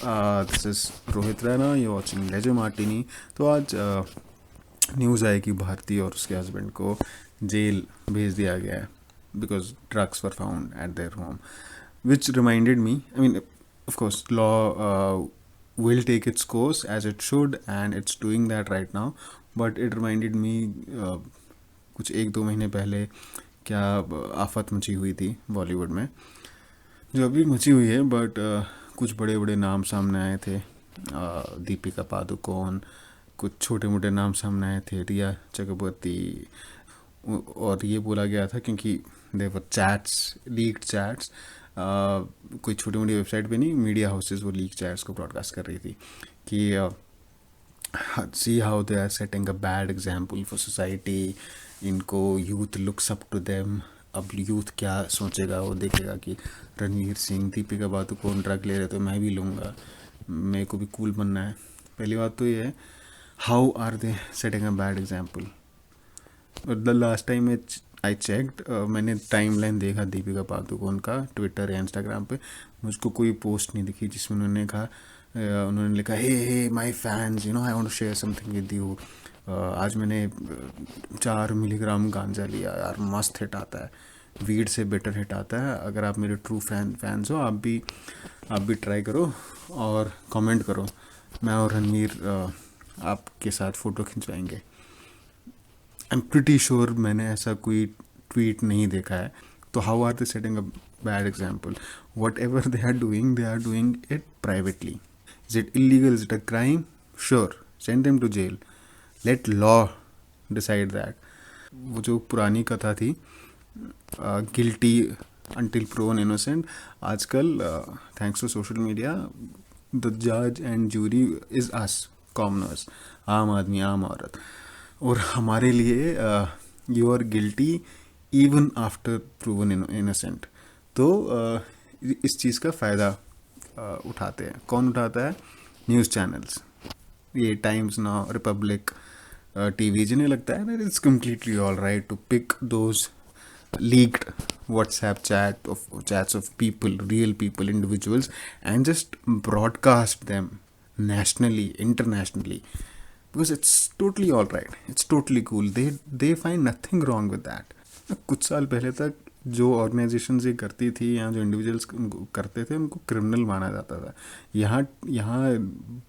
This is Rohit Raina, you watching laser martini. तो आज news आई कि भारती और उसके हस्बैंड को जेल भेज दिया गया है because drugs were found at their home, which reminded me, I mean, of course, law will take its course as it should, and it's doing that right now. But it reminded me, कुछ 1-2 महीने पहले क्या आफत मची हुई थी बॉलीवुड में, जो अभी मची हुई है। बट कुछ बड़े बड़े नाम सामने आए थे, दीपिका पादुकोण, कुछ छोटे मोटे नाम सामने आए थे, रिया चक्रवर्ती। और ये बोला गया था क्योंकि देवर चैट्स, लीक्ड चैट्स, कोई छोटी मोटी वेबसाइट पे नहीं, मीडिया हाउसेस वो लीक चैट्स को ब्रॉडकास्ट कर रही थी कि see how they are setting a bad example for society, इनको youth looks up to them. अब यूथ क्या सोचेगा, वो देखेगा कि रणवीर सिंह, दीपिका पादुकोण ड्रग ले रहे तो मैं भी लूँगा, मेरे को भी कूल बनना है। पहली बात तो ये है, how are they setting a bad example. The last time I checked, मैंने टाइम लाइन देखा दीपिका पादुकोण का ट्विटर या इंस्टाग्राम पे, मुझको कोई पोस्ट नहीं दिखी जिसमें उन्होंने कहा, उन्होंने लिखा hey my fans, you know I want to share something with you. आज मैंने 4 मिलीग्राम गांजा लिया यार, मस्त हिट आता है, वीड से बेटर हिट आता है। अगर आप मेरे ट्रू फैंस हो, आप भी ट्राई करो और कमेंट करो, मैं और रणवीर आपके साथ फ़ोटो खिंचवाएंगे। आई एम प्रिटी श्योर मैंने ऐसा कोई ट्वीट नहीं देखा है। तो how are they setting a bad example? Whatever they are doing it privately. Is it illegal? Is it a crime? Sure, send them to jail, let law decide that. वो जो पुरानी कथा थी, guilty until proven innocent, आजकल thanks to social media the जज and jury is us commoners, आम आदमी, आम औरत। और हमारे लिए you are guilty even after proven innocent. तो इस चीज़ का फ़ायदा उठाते हैं। कौन उठाता है? न्यूज़ चैनल्स, ये टाइम्स नाउ, रिपब्लिक टीवी, जिन्हें लगता है that it's completely all right to pick those leaked WhatsApp chats of people, real people, individuals, and just broadcast them nationally, internationally, because it's totally all right, it's totally cool, they find nothing wrong with that. कुछ साल पहले तक जो organisation ये करती थी या जो इंडिविजुअल्स करते थे, उनको क्रिमिनल माना जाता था। यहाँ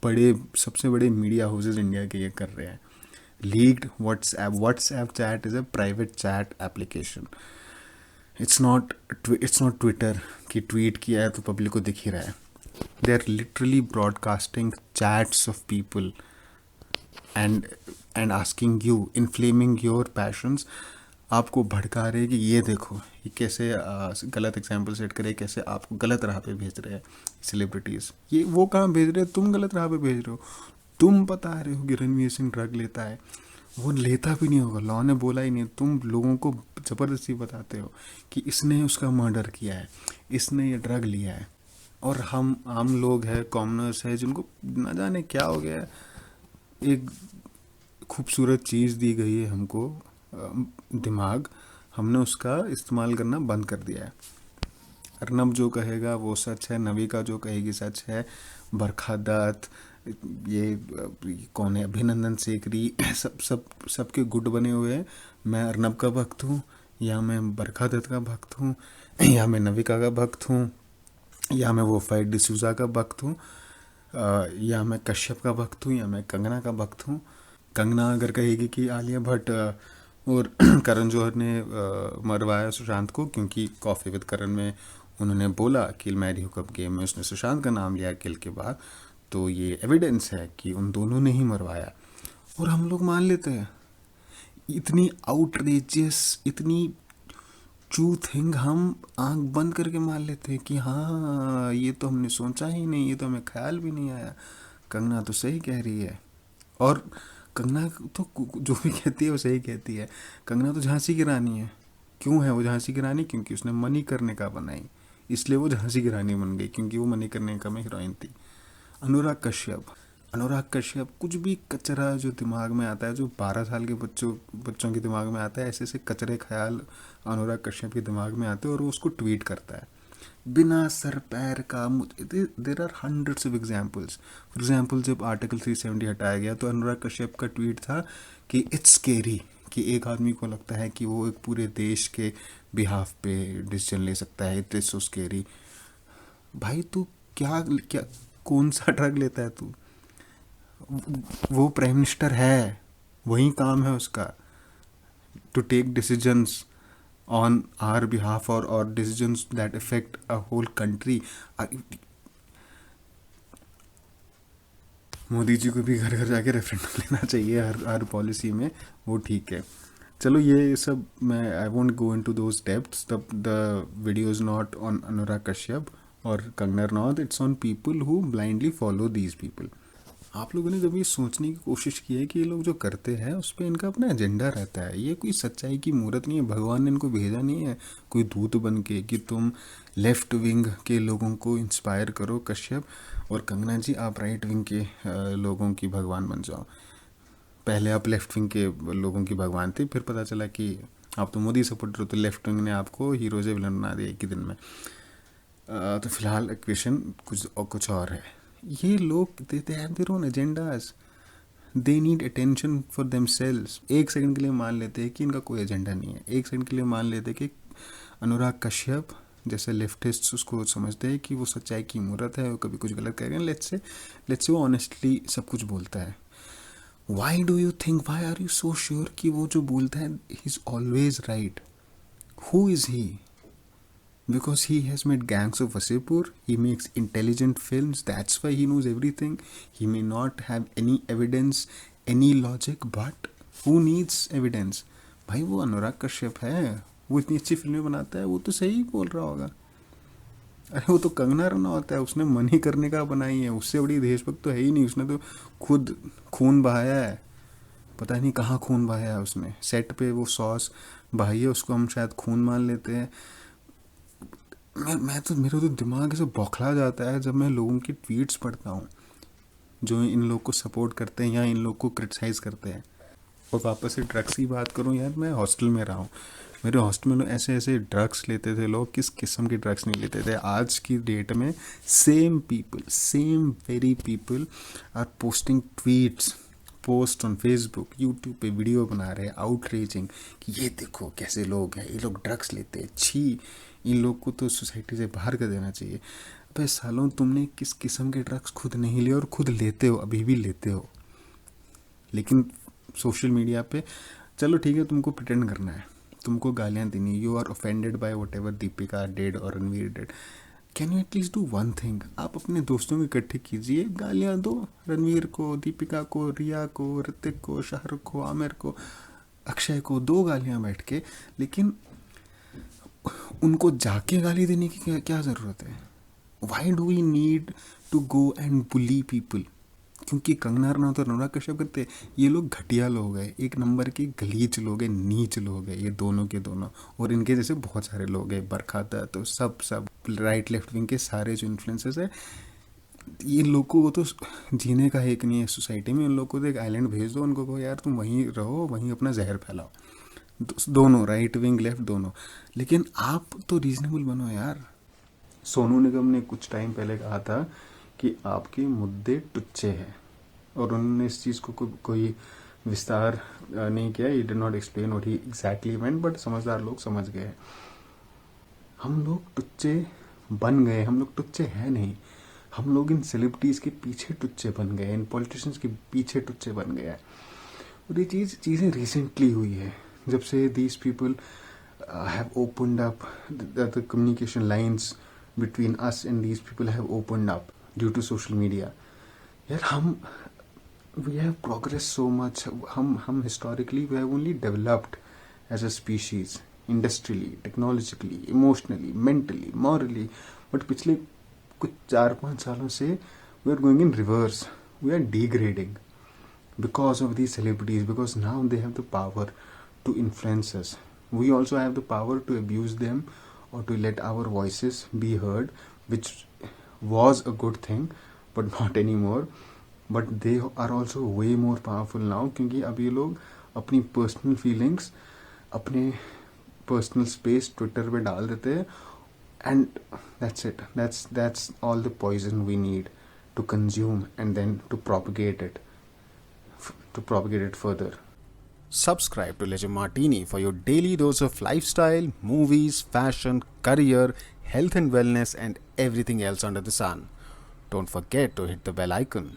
बड़े, सबसे बड़े मीडिया हाउसेस इंडिया के ये कर रहे हैं। Leaked WhatsApp chat is a private chat application. It's not Twitter कि ट्वीट किया है तो पब्लिक को दिख ही रहा है। They are literally broadcasting chats of people and asking you, inflaming your passions. आपको भड़का रहे कि ये देखो, ये कैसे गलत एग्जाम्पल सेट करे, कैसे आपको गलत राह पे भेज रहे हैं सेलिब्रिटीज़। ये वो कहाँ भेज रहे हैं, तुम गलत राह पे भेज रहे हो। तुम बता रहे हो कि रणवीर सिंह ड्रग लेता है, वो लेता भी नहीं होगा, लॉ ने बोला ही नहीं। तुम लोगों को ज़बरदस्ती बताते हो कि इसने उसका मर्डर किया है, इसने ये ड्रग लिया है। और हम आम लोग हैं, कॉमनर्स हैं, जिनको ना जाने क्या हो गया है। एक खूबसूरत चीज़ दी गई है हमको, दिमाग, हमने उसका इस्तेमाल करना बंद कर दिया है। अर्नब जो कहेगा वो सच है, नविका जो कहेगी सच है, बरखा दत्त, ये कौन है, अभिनंदन सेकरी, सबके गुट बने हुए हैं। मैं अर्नब का भक्त हूँ, या मैं बरखा दत्त का भक्त हूँ, या मैं नविका का भक्त हूँ, या मैं वो फाइट डिसूजा का भक्त हूँ, या मैं कश्यप का भक्त हूँ, या मैं कंगना का भक्त हूँ। कंगना अगर कहेगी कि आलिया भट्ट और करण जौहर ने मरवाया सुशांत को, क्योंकि कॉफ़ी विद करण में उन्होंने बोला कि मैरी हूँ कब गेम में उसने सुशांत का नाम लिया किल के बाद, तो ये एविडेंस है कि उन दोनों ने ही मरवाया, और हम लोग मान लेते हैं। इतनी आउटरेजियस, इतनी ट्रू थिंग हम आंख बंद करके मान लेते हैं कि हाँ, ये तो हमने सोचा ही नहीं, ये तो हमें ख्याल भी नहीं आया। कंगना तो सही कह रही है, और कंगना तो जो भी कहती है वो सही कहती है। कंगना तो झांसी की रानी है। क्यों है वो झांसी की रानी? क्योंकि उसने मणिकर्णिका बनाई, इसलिए वो झांसी की रानी बन गई, क्योंकि वो मणिकर्णिका में हीरोइन थी। अनुराग कश्यप कुछ भी कचरा जो दिमाग में आता है, जो 12 साल के बच्चों के दिमाग में आता है, ऐसे ऐसे कचरे ख्याल अनुराग कश्यप के दिमाग में आते हैं, और वो उसको ट्वीट करता है। बिना सर पैर का। There are hundreds of examples. For example जब आर्टिकल 370 हटाया गया तो अनुराग कश्यप का ट्वीट था कि इट्स स्केरी, कि एक आदमी को लगता है कि वो एक पूरे देश के बिहाफ पे डिसीजन ले सकता है, इट इज सो स्केरी। भाई तू क्या क्या कौन सा ड्रग लेता है तू? वो प्राइम मिनिस्टर है, वही काम है उसका, to take decisions on our behalf or decisions that affect a whole country. Modi ji को भी घर घर जाके रेफरेंडम लेना चाहिए हर पॉलिसी में, वो ठीक है। चलो ये सब मैं I won't go into those depths. The video is not on Anurag Kashyap और Kangana Ranaut, it's on people who blindly follow these people. आप लोगों ने कभी सोचने की कोशिश की है कि ये लोग जो करते हैं उस पर इनका अपना एजेंडा रहता है? ये कोई सच्चाई की मूर्त नहीं है, भगवान ने इनको भेजा नहीं है कोई दूत बन के कि तुम लेफ्ट विंग के लोगों को इंस्पायर करो कश्यप, और कंगना जी आप राइट विंग के लोगों की भगवान बन जाओ। पहले आप लेफ्ट विंग के लोगों की भगवान थे, फिर पता चला कि आप तो मोदी सपोर्टर हो, तो लेफ्ट विंग ने आपको हीरो से विलन बना दिया एक ही दिन में। तो फिलहाल इक्वेशन कुछ और है। ये लोग they have their own agendas, they need attention for themselves. एक सेकंड के लिए मान लेते हैं कि इनका कोई एजेंडा नहीं है, एक सेकंड के लिए मान लेते हैं कि अनुराग कश्यप जैसे लेफ्टिस्ट उसको समझते हैं कि वो सच्चाई की मूर्त है, वो कभी कुछ गलत करेगा, लेट्स से वो ऑनेस्टली सब कुछ बोलता है। Why do you think, why are you so sure कि वो जो बोलता है he is always right? Who is he? Because he has made Gangs of Wasseypur, he makes intelligent films, that's why he knows everything. He may not have any evidence, any logic, but who needs evidence? भाई वो अनुराग कश्यप है, वो इतनी अच्छी फिल्में बनाता है, वो तो सही बोल रहा होगा। अरे वो तो कंगना रनौत है, उसने मन ही करने का बनाई है, उससे बड़ी देशभक्त तो है ही नहीं। उसने तो खुद खून बहाया है, पता नहीं कहाँ खून बहाया है उसने। सेट पे वो सॉस बहाई है, उसको हम शायद खून मान लेते हैं। मैं तो मेरा तो दिमाग ऐसे बौखला जाता है जब मैं लोगों की ट्वीट्स पढ़ता हूँ जो इन लोग को सपोर्ट करते हैं या इन लोग को क्रिटिसाइज़ करते हैं। और वापस से ड्रग्स की बात करूँ यार, मैं हॉस्टल में रहा हूँ, मेरे हॉस्टल में ऐसे ऐसे ड्रग्स लेते थे लोग, किस किस्म के ड्रग्स नहीं लेते थे। आज की डेट में same very people are posting tweets, post on Facebook, YouTube पे वीडियो बना रहे हैं आउटरीचिंग कि ये देखो कैसे लोग हैं, ये लोग ड्रग्स लेते हैं, छी, इन लोग को तो सोसाइटी से बाहर कर देना चाहिए। अबे सालों, तुमने किस किस्म के ड्रग्स खुद नहीं लिए और खुद लेते हो, अभी भी लेते हो, लेकिन सोशल मीडिया पे चलो ठीक है तुमको प्रिटेंड करना है, तुमको गालियाँ देनी, you are offended by whatever Deepika dead और Ranveer dead. Can you at least do one thing? आप अपने दोस्तों को इकट्ठे कीजिए, गालियाँ दो रणवीर को, दीपिका को, रिया को, ऋतिक को, शाहरुख को, आमिर को, अक्षय को, दो गालियाँ बैठ के, लेकिन उनको जाके गाली देने की क्या ज़रूरत है? Why do we need to go and bully people? क्योंकि कंगना रनौत और अनुराग कश्यप करते, ये लोग घटिया लोग हैं, एक नंबर के गलीच लोग हैं, नीच लोग हैं ये दोनों के दोनों। और इनके जैसे बहुत सारे लोग हैं, बरखा तो सब राइट लेफ्ट विंग के सारे जो इन्फ्लुएंसर्स है, ये लोगों को तो जीने का एक नहीं है सोसाइटी में। इन लोगों को तो एक आइलैंड भेज दो, उनको कहो यार तुम वहीं रहो, वहीं अपना जहर फैलाओ, दोनों राइट विंग लेफ्ट दोनों। लेकिन आप तो रीजनेबल बनो यार। सोनू निगम ने कुछ टाइम पहले कहा था कि आपके मुद्दे टुच्चे हैं, और उन्होंने इस चीज़ को कोई विस्तार नहीं किया, he did not explain what he exactly meant, but समझदार लोग समझ गए। हम लोग टुच्चे बन गए, हम लोग टुच्चे हैं नहीं, हम लोग इन सेलिब्रिटीज़ के पीछे टुच्चे बन गए, इन पॉलिटिशियंस के पीछे टुच्चे बन गए हैं। और ये चीज़ें रिसेंटली हुई है, जब से these people have opened up, the communication lines between us and these people have opened up due to social media. यार we have progressed so much. हम historically we have only developed as a species, industrially, technologically, emotionally, mentally, morally. But पिछले कुछ 4-5 सालों से we are going in reverse. We are degrading because of these celebrities, because now they have the power to influence us. We also have the power to abuse them or to let our voices be heard, which was a good thing but not anymore. But they are also way more powerful now, क्योंकि अब ये लोग अपनी personal feelings, अपने personal space Twitter पे डाल देते हैं, and that's all the poison we need to consume and then to propagate it further. Subscribe to Legend Martini for your daily dose of lifestyle, movies, fashion, career, health and wellness, and everything else under the sun. Don't forget to hit the bell icon.